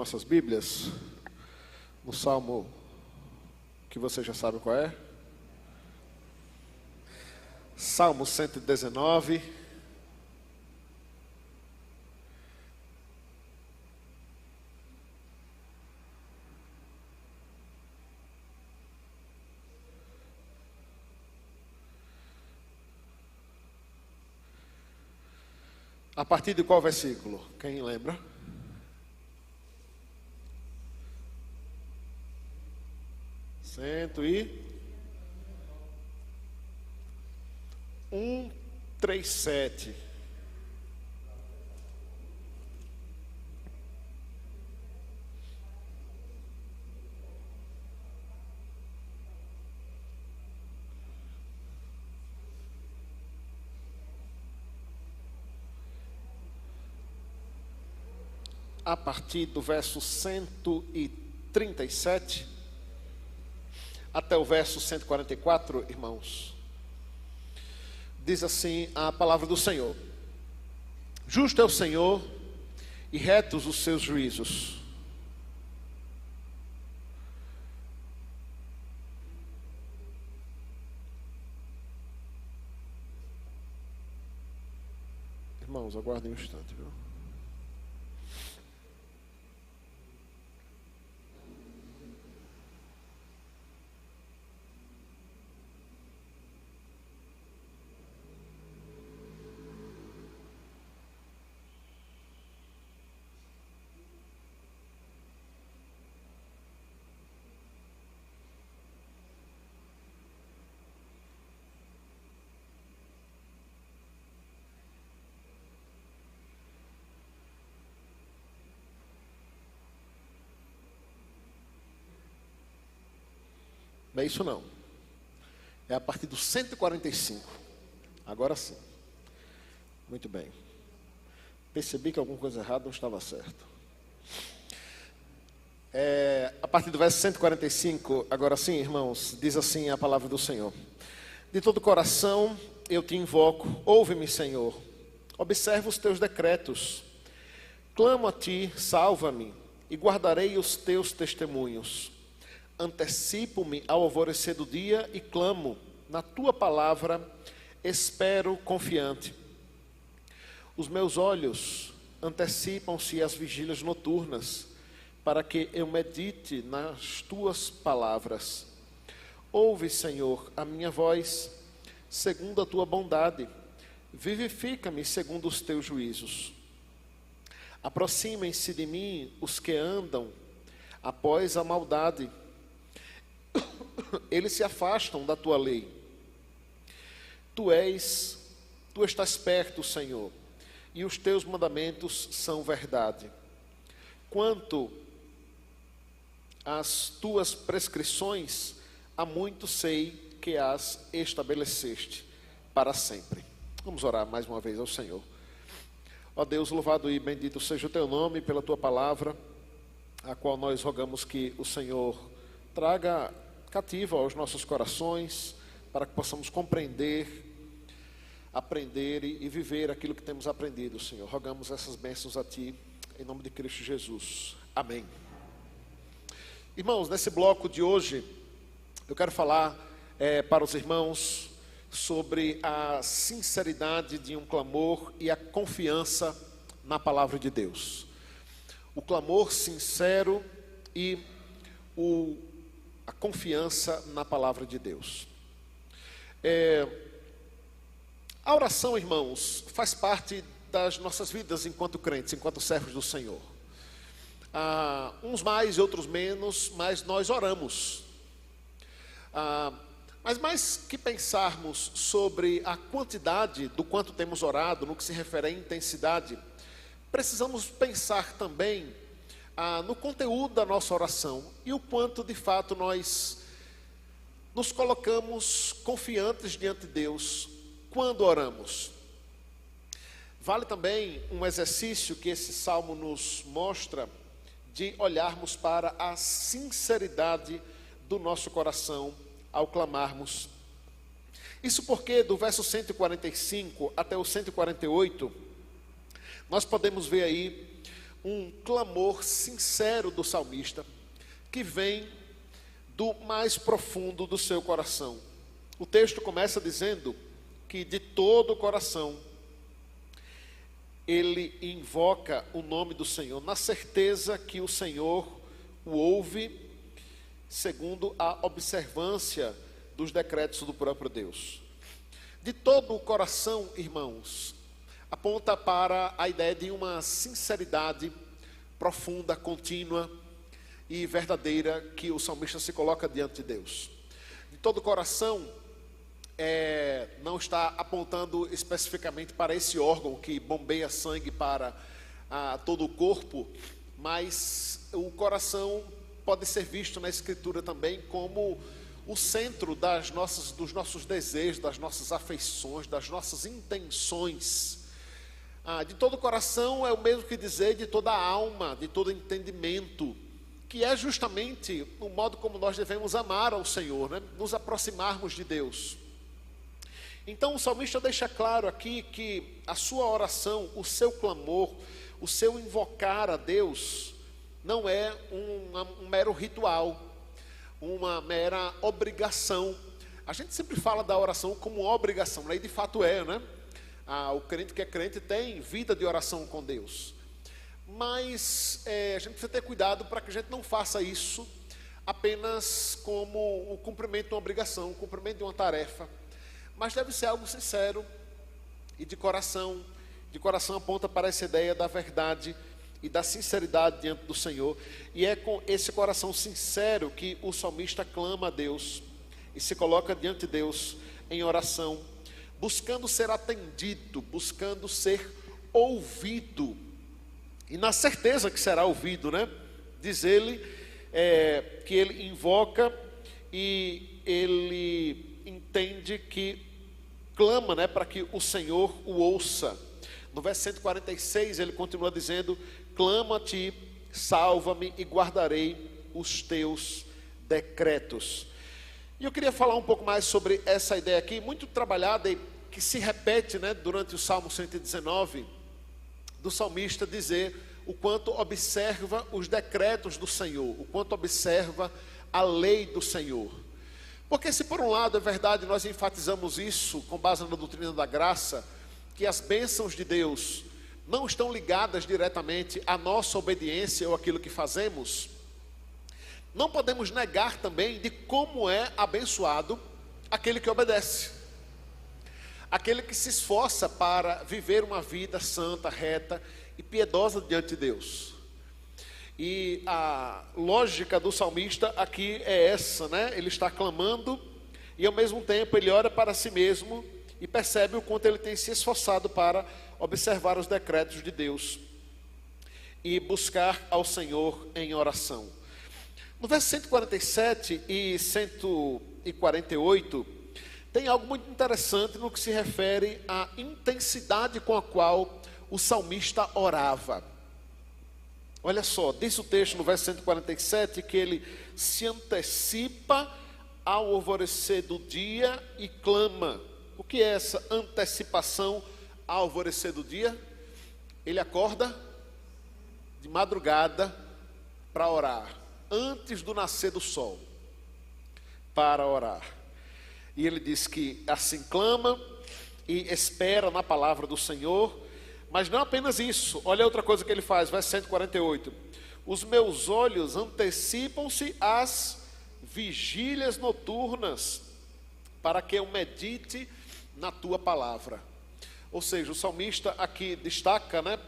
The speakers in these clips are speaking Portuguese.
nossas Bíblias no Salmo que você já sabe qual é. Salmo 119. A partir de qual versículo? Quem lembra? Cento e 137. A partir do verso 137 até o verso 144, irmãos, diz assim a palavra do Senhor: Justo é o Senhor e retos os seus juízos. Irmãos, aguardem um instante, viu? Não é isso não. É a partir do 145. Agora sim. Muito bem. Percebi que alguma coisa errada não estava certo. A partir do verso 145, agora sim, irmãos, diz assim a palavra do Senhor: De todo coração eu te invoco, ouve-me, Senhor. Observa os teus decretos. Clamo a ti, salva-me, e guardarei os teus testemunhos. Antecipo-me ao alvorecer do dia e clamo, na tua palavra espero confiante. Os meus olhos antecipam-se às vigílias noturnas, para que eu medite nas tuas palavras. Ouve, Senhor, a minha voz, segundo a tua bondade, vivifica-me segundo os teus juízos. Aproximem-se de mim os que andam após a maldade, eles se afastam da tua lei. Tu estás perto, Senhor, e os teus mandamentos são verdade. Quanto às tuas prescrições, há muito sei que as estabeleceste para sempre. Vamos orar mais uma vez ao Senhor. Ó Deus, louvado e bendito seja o teu nome pela tua palavra, a qual nós rogamos que o Senhor traga cativa aos nossos corações, para que possamos compreender, aprender e viver aquilo que temos aprendido, Senhor. Rogamos essas bênçãos a Ti, em nome de Cristo Jesus. Amém. Irmãos, nesse bloco de hoje, eu quero falar para os irmãos sobre a sinceridade de um clamor e a confiança na palavra de Deus. O clamor sincero e a confiança na palavra de Deus. A oração, irmãos, faz parte das nossas vidas enquanto crentes, enquanto servos do Senhor. Uns mais e outros menos, mas nós oramos. Mas mais que pensarmos sobre a quantidade do quanto temos orado, no que se refere à intensidade, precisamos pensar também no conteúdo da nossa oração e o quanto de fato nós nos colocamos confiantes diante de Deus quando oramos. Vale também um exercício que esse salmo nos mostra, de olharmos para a sinceridade do nosso coração ao clamarmos. Isso porque do verso 145 até o 148, nós podemos ver aí um clamor sincero do salmista, que vem do mais profundo do seu coração. O texto começa dizendo que de todo o coração ele invoca o nome do Senhor, na certeza que o Senhor o ouve, segundo a observância dos decretos do próprio Deus. De todo o coração, irmãos, aponta para a ideia de uma sinceridade profunda, contínua e verdadeira que o salmista se coloca diante de Deus. De todo o coração, não está apontando especificamente para esse órgão que bombeia sangue para todo o corpo, mas o coração pode ser visto na Escritura também como o centro dos nossos desejos, das nossas afeições, das nossas intenções. De todo o coração é o mesmo que dizer de toda a alma, de todo entendimento, que é justamente o modo como nós devemos amar ao Senhor, né? Nos aproximarmos de Deus. Então o salmista deixa claro aqui que a sua oração, o seu clamor, o seu invocar a Deus, não é um mero ritual, uma mera obrigação. A gente sempre fala da oração como obrigação, né? E de fato é, né? O crente que é crente tem vida de oração com Deus. Mas a gente precisa ter cuidado para que a gente não faça isso apenas como o cumprimento de uma obrigação, o cumprimento de uma tarefa. Mas deve ser algo sincero e de coração. De coração aponta para essa ideia da verdade e da sinceridade diante do Senhor. E é com esse coração sincero que o salmista clama a Deus e se coloca diante de Deus em oração, buscando ser atendido, buscando ser ouvido. E na certeza que será ouvido, né? Diz ele que ele invoca e ele entende que clama, né, para que o Senhor o ouça. No verso 146 ele continua dizendo: clama a ti, salva-me e guardarei os teus decretos. E eu queria falar um pouco mais sobre essa ideia aqui, muito trabalhada e que se repete, né, durante o Salmo 119, do salmista dizer o quanto observa os decretos do Senhor, o quanto observa a lei do Senhor. Porque se por um lado é verdade, nós enfatizamos isso com base na doutrina da graça, que as bênçãos de Deus não estão ligadas diretamente à nossa obediência ou àquilo que fazemos, não podemos negar também de como é abençoado aquele que obedece, aquele que se esforça para viver uma vida santa, reta e piedosa diante de Deus. E a lógica do salmista aqui é essa, né? Ele está clamando e ao mesmo tempo ele ora para si mesmo e percebe o quanto ele tem se esforçado para observar os decretos de Deus e buscar ao Senhor em oração. No verso 147 e 148, tem algo muito interessante no que se refere à intensidade com a qual o salmista orava. Olha só, diz o texto no verso 147 que ele se antecipa ao alvorecer do dia e clama. O que é essa antecipação ao alvorecer do dia? Ele acorda de madrugada para orar, antes do nascer do sol, para orar. E ele diz que assim clama e espera na palavra do Senhor. Mas não apenas isso, olha outra coisa que ele faz, verso 148. Os meus olhos antecipam-se às vigílias noturnas, para que eu medite na tua palavra. Ou seja, o salmista aqui destaca, né,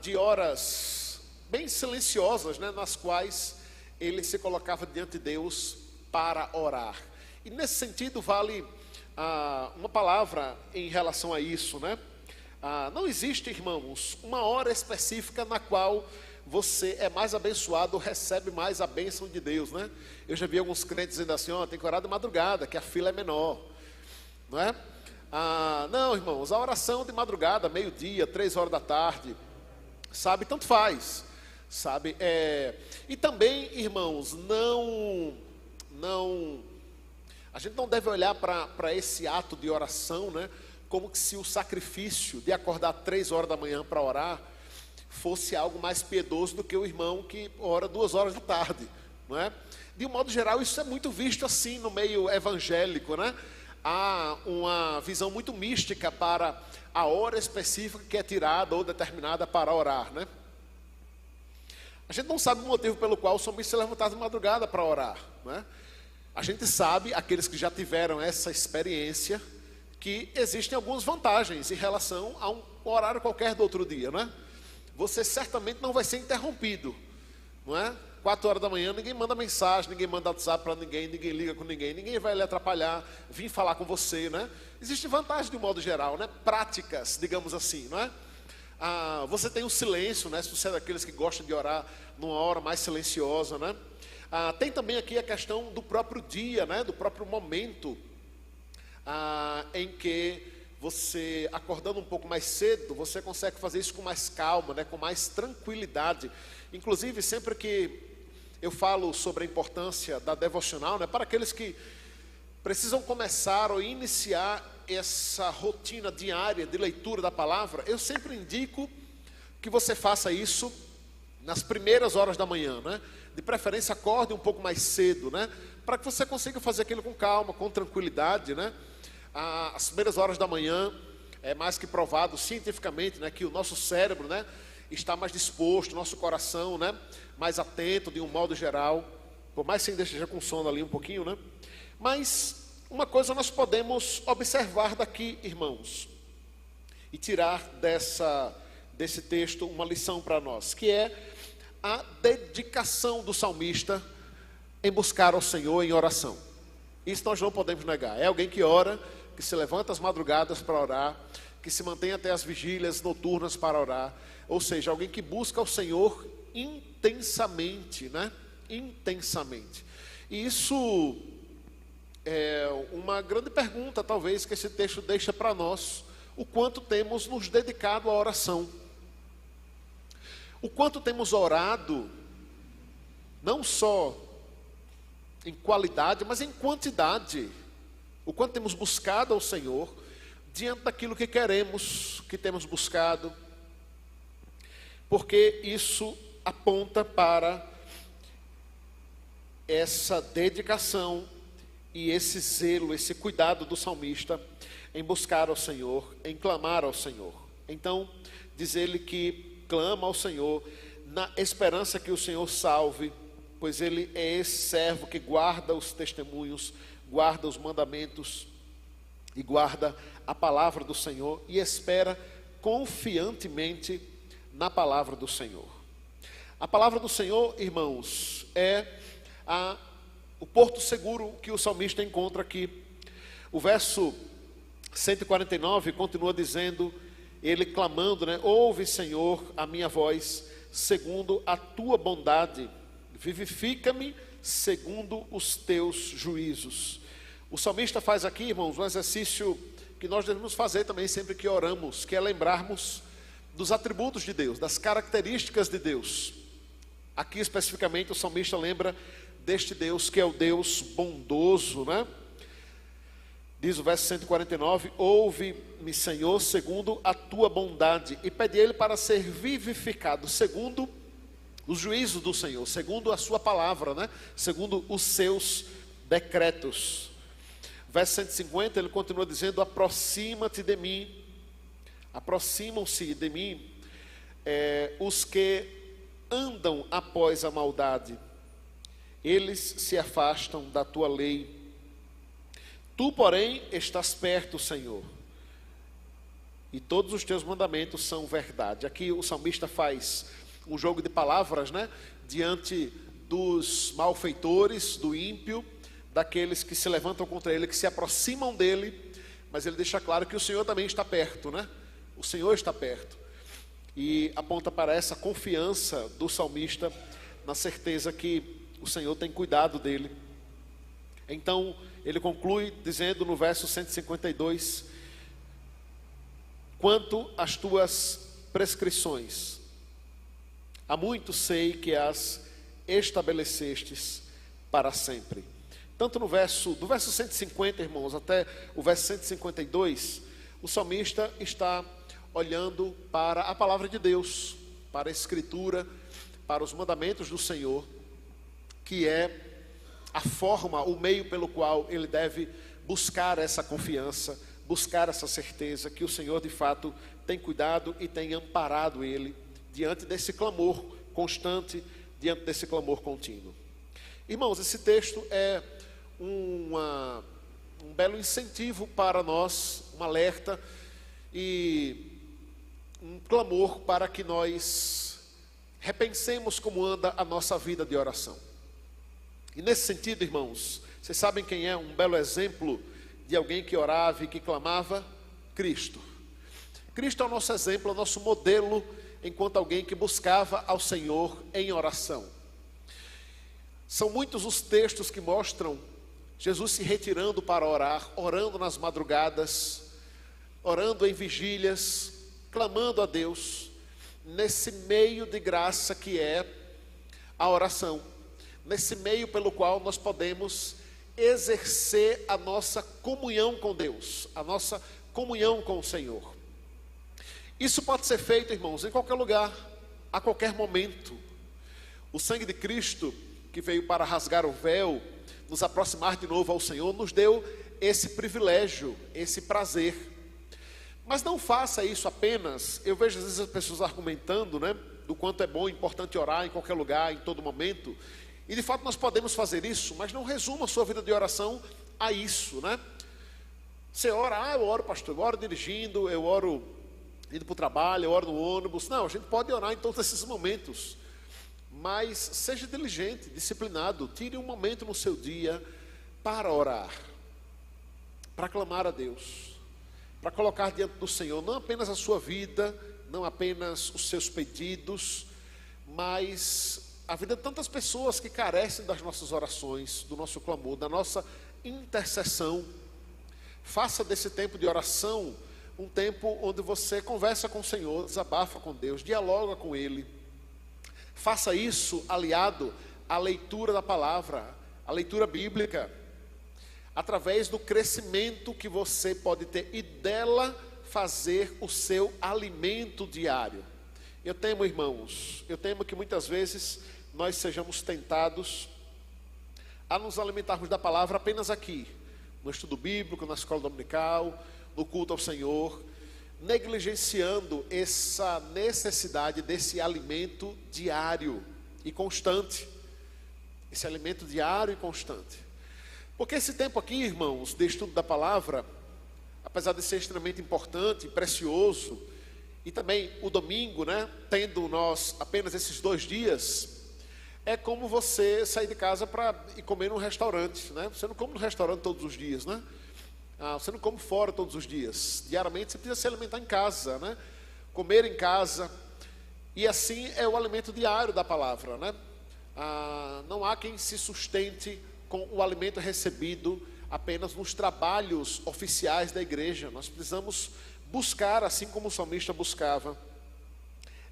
de horas bem silenciosas, né, nas quais ele se colocava diante de Deus para orar. E nesse sentido vale uma palavra em relação a isso, né? Não existe, irmãos, uma hora específica na qual você é mais abençoado ou recebe mais a bênção de Deus, né? Eu já vi alguns crentes dizendo assim: tem que orar de madrugada, que a fila é menor, não é? Não, irmãos, a oração de madrugada, meio-dia, 3 horas da tarde, sabe, tanto faz, sabe? E também, irmãos, a gente não deve olhar para esse ato de oração, né, como que se o sacrifício de acordar 3 horas da manhã para orar fosse algo mais piedoso do que o irmão que ora 2 horas da tarde, não é? De um modo geral, isso é muito visto assim no meio evangélico, né? Há uma visão muito mística para a hora específica que é tirada ou determinada para orar, né? A gente não sabe o motivo pelo qual o salmista se levantava de madrugada para orar, né? A gente sabe, aqueles que já tiveram essa experiência, que existem algumas vantagens em relação a um horário qualquer do outro dia, né? Você certamente não vai ser interrompido, não é? 4 horas da manhã, ninguém manda mensagem, ninguém manda WhatsApp para ninguém, ninguém liga com ninguém, ninguém vai lhe atrapalhar, vir falar com você, né? Existe vantagem de um modo geral, né? Práticas, digamos assim, não é? Você tem o silêncio, né? Se você é daqueles que gostam de orar numa hora mais silenciosa, né? Tem também aqui a questão do próprio dia, né? Do próprio momento em que você, acordando um pouco mais cedo, você consegue fazer isso com mais calma, né? Com mais tranquilidade. Inclusive, sempre que eu falo sobre a importância da devocional, né? Para aqueles que precisam começar ou iniciar essa rotina diária de leitura da palavra, eu sempre indico que você faça isso nas primeiras horas da manhã, né? De preferência, acorde um pouco mais cedo, né? Para que você consiga fazer aquilo com calma, com tranquilidade, né? As primeiras horas da manhã é mais que provado cientificamente, né? Que o nosso cérebro, né? Está mais disposto, nosso coração, né? Mais atento de um modo geral, por mais que ainda esteja com sono ali um pouquinho, né? Mas uma coisa nós podemos observar daqui, irmãos, e tirar desse texto uma lição para nós, que é a dedicação do salmista em buscar ao Senhor em oração. Isso nós não podemos negar. É alguém que ora, que se levanta às madrugadas para orar, que se mantém até as vigílias noturnas para orar, ou seja, alguém que busca ao Senhor intensamente, né? Intensamente. E isso é uma grande pergunta, talvez, que esse texto deixa para nós: o quanto temos nos dedicado à oração, o quanto temos orado, não só em qualidade, mas em quantidade, o quanto temos buscado ao Senhor, diante daquilo que queremos, que temos buscado, porque isso aponta para essa dedicação e esse zelo, esse cuidado do salmista em buscar ao Senhor, em clamar ao Senhor. Então, diz ele que clama ao Senhor na esperança que o Senhor salve, pois ele é esse servo que guarda os testemunhos, guarda os mandamentos e guarda a palavra do Senhor e espera confiantemente na palavra do Senhor. A palavra do Senhor, irmãos, é o porto seguro que o salmista encontra aqui. O verso 149 continua dizendo, ele clamando, né? Ouve, Senhor, a minha voz, segundo a tua bondade, vivifica-me segundo os teus juízos. O salmista faz aqui, irmãos, um exercício que nós devemos fazer também sempre que oramos, que é lembrarmos dos atributos de Deus, das características de Deus. Aqui especificamente o salmista lembra deste Deus que é o Deus bondoso, né? Diz o verso 149, ouve-me, Senhor, segundo a tua bondade, e pede a ele para ser vivificado, segundo os juízos do Senhor, segundo a sua palavra, né? Segundo os seus decretos. Verso 150, ele continua dizendo, aproxima-te de mim, aproximam-se de mim os que andam após a maldade, eles se afastam da tua lei. Tu, porém, estás perto, Senhor, e todos os teus mandamentos são verdade. Aqui o salmista faz um jogo de palavras, né? Diante dos malfeitores, do ímpio, daqueles que se levantam contra ele, que se aproximam dele, mas ele deixa claro que o Senhor também está perto, né? O Senhor está perto. E aponta para essa confiança do salmista, na certeza que o Senhor tem cuidado dele. Então, ele conclui dizendo no verso 152, quanto às tuas prescrições, há muito sei que as estabelecestes para sempre. Tanto do verso 150, irmãos, até o verso 152, o salmista está olhando para a palavra de Deus, para a Escritura, para os mandamentos do Senhor, que é a forma, o meio pelo qual ele deve buscar essa confiança, buscar essa certeza que o Senhor de fato tem cuidado e tem amparado ele diante desse clamor constante, diante desse clamor contínuo. Irmãos, esse texto é um belo incentivo para nós, um alerta e um clamor para que nós repensemos como anda a nossa vida de oração. E nesse sentido, irmãos, vocês sabem quem é um belo exemplo de alguém que orava e que clamava? Cristo. Cristo é o nosso exemplo, é o nosso modelo, enquanto alguém que buscava ao Senhor em oração. São muitos os textos que mostram Jesus se retirando para orar, orando nas madrugadas, orando em vigílias, clamando a Deus, nesse meio de graça que é a oração. Nesse meio pelo qual nós podemos exercer a nossa comunhão com Deus, a nossa comunhão com o Senhor. Isso pode ser feito, irmãos, em qualquer lugar, a qualquer momento. O sangue de Cristo, que veio para rasgar o véu, nos aproximar de novo ao Senhor, nos deu esse privilégio, esse prazer. Mas não faça isso apenas. Eu vejo às vezes as pessoas argumentando, né, do quanto é bom e importante orar em qualquer lugar, em todo momento. E de fato nós podemos fazer isso, mas não resuma a sua vida de oração a isso, né? Você ora, eu oro, pastor, eu oro dirigindo, eu oro indo para o trabalho, eu oro no ônibus. Não, a gente pode orar em todos esses momentos, mas seja diligente, disciplinado, tire um momento no seu dia para orar, para clamar a Deus, para colocar diante do Senhor, não apenas a sua vida, não apenas os seus pedidos, mas a vida de tantas pessoas que carecem das nossas orações, do nosso clamor, da nossa intercessão. Faça desse tempo de oração um tempo onde você conversa com o Senhor, desabafa com Deus, dialoga com Ele. Faça isso aliado à leitura da palavra, à leitura bíblica, através do crescimento que você pode ter e dela fazer o seu alimento diário. Eu temo, irmãos, que muitas vezes nós sejamos tentados a nos alimentarmos da palavra apenas aqui, no estudo bíblico, na escola dominical, no culto ao Senhor, negligenciando essa necessidade desse alimento diário e constante. Esse alimento diário e constante. Porque esse tempo aqui, irmãos, de estudo da palavra, apesar de ser extremamente importante, precioso, e também o domingo, né, tendo nós apenas esses 2 dias, é como você sair de casa para ir comer num restaurante, né? Você não come no restaurante todos os dias, né? Você não come fora todos os dias. Diariamente você precisa se alimentar em casa, né? Comer em casa. E assim é o alimento diário da palavra, né? Não há quem se sustente com o alimento recebido apenas nos trabalhos oficiais da igreja. Nós precisamos buscar, assim como o salmista buscava,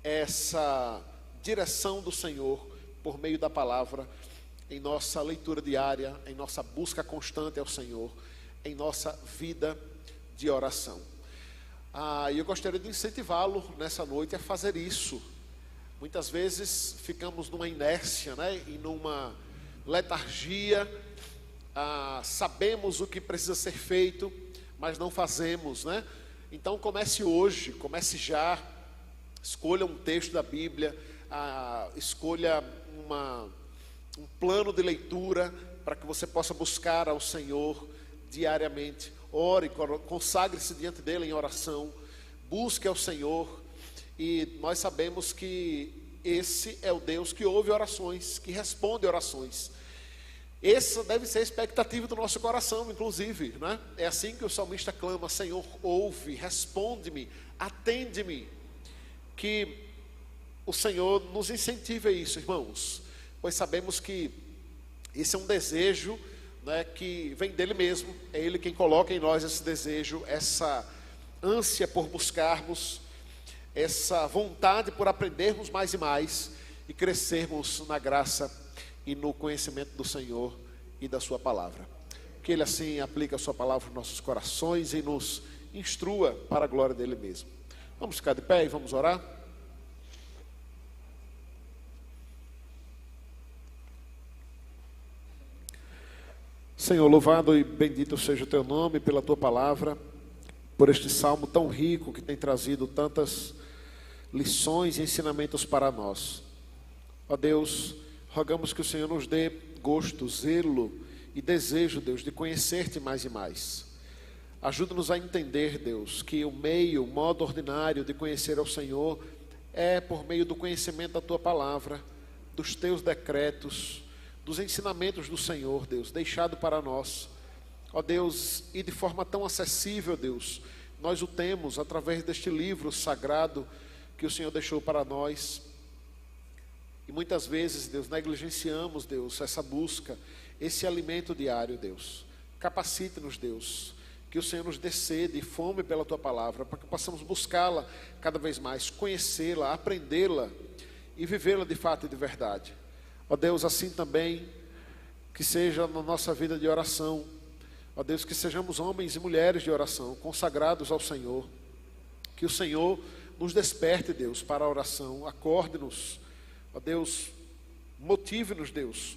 essa direção do Senhor por meio da palavra, em nossa leitura diária, em nossa busca constante ao Senhor, em nossa vida de oração. E eu gostaria de incentivá-lo nessa noite a fazer isso. Muitas vezes ficamos numa inércia, né, e numa letargia, sabemos o que precisa ser feito, mas não fazemos, né? Então comece hoje, comece já, escolha um texto da Bíblia, escolha um plano de leitura para que você possa buscar ao Senhor diariamente. Ore, consagre-se diante dele em oração, busque ao Senhor, e nós sabemos que esse é o Deus que ouve orações, que responde orações. Essa deve ser a expectativa do nosso coração, inclusive, né? É assim que o salmista clama: Senhor, ouve, responde-me, atende-me. Que o Senhor nos incentive a isso, irmãos, pois sabemos que esse é um desejo, né, que vem dele mesmo. É Ele quem coloca em nós esse desejo, essa ânsia por buscarmos, essa vontade por aprendermos mais e mais e crescermos na graça e no conhecimento do Senhor e da sua palavra. Que Ele assim aplique a sua palavra nos nossos corações e nos instrua para a glória dele mesmo. Vamos ficar de pé e vamos orar? Senhor, louvado e bendito seja o teu nome pela tua palavra, por este salmo tão rico que tem trazido tantas lições e ensinamentos para nós. Ó Deus, rogamos que o Senhor nos dê gosto, zelo e desejo, Deus, de conhecer-te mais e mais. Ajuda-nos a entender, Deus, que o modo ordinário de conhecer ao Senhor é por meio do conhecimento da tua palavra, dos teus decretos, dos ensinamentos do Senhor, Deus, deixado para nós. Ó Deus, e de forma tão acessível, Deus, nós o temos através deste livro sagrado que o Senhor deixou para nós. E muitas vezes, Deus, negligenciamos, Deus, essa busca, esse alimento diário, Deus. Capacite-nos, Deus, que o Senhor nos dê sede e fome pela tua palavra, para que possamos buscá-la cada vez mais, conhecê-la, aprendê-la e vivê-la de fato e de verdade. Ó Deus, assim também que seja na nossa vida de oração. Ó Deus, que sejamos homens e mulheres de oração, consagrados ao Senhor. Que o Senhor nos desperte, Deus, para a oração. Acorde-nos, ó Deus, motive-nos, Deus,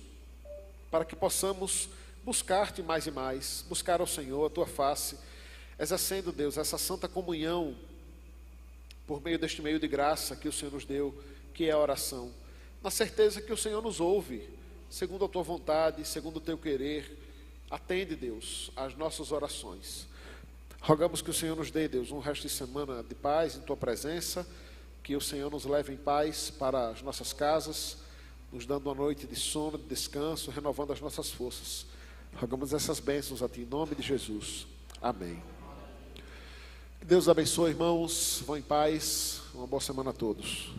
para que possamos buscar-te mais e mais, buscar ao Senhor a tua face, exercendo, Deus, essa santa comunhão por meio deste meio de graça que o Senhor nos deu, que é a oração, na certeza que o Senhor nos ouve, segundo a tua vontade, segundo o teu querer. Atende, Deus, às nossas orações. Rogamos que o Senhor nos dê, Deus, um resto de semana de paz em tua presença, que o Senhor nos leve em paz para as nossas casas, nos dando uma noite de sono, de descanso, renovando as nossas forças. Rogamos essas bênçãos a ti, em nome de Jesus. Amém. Que Deus abençoe, irmãos. Vão em paz. Uma boa semana a todos.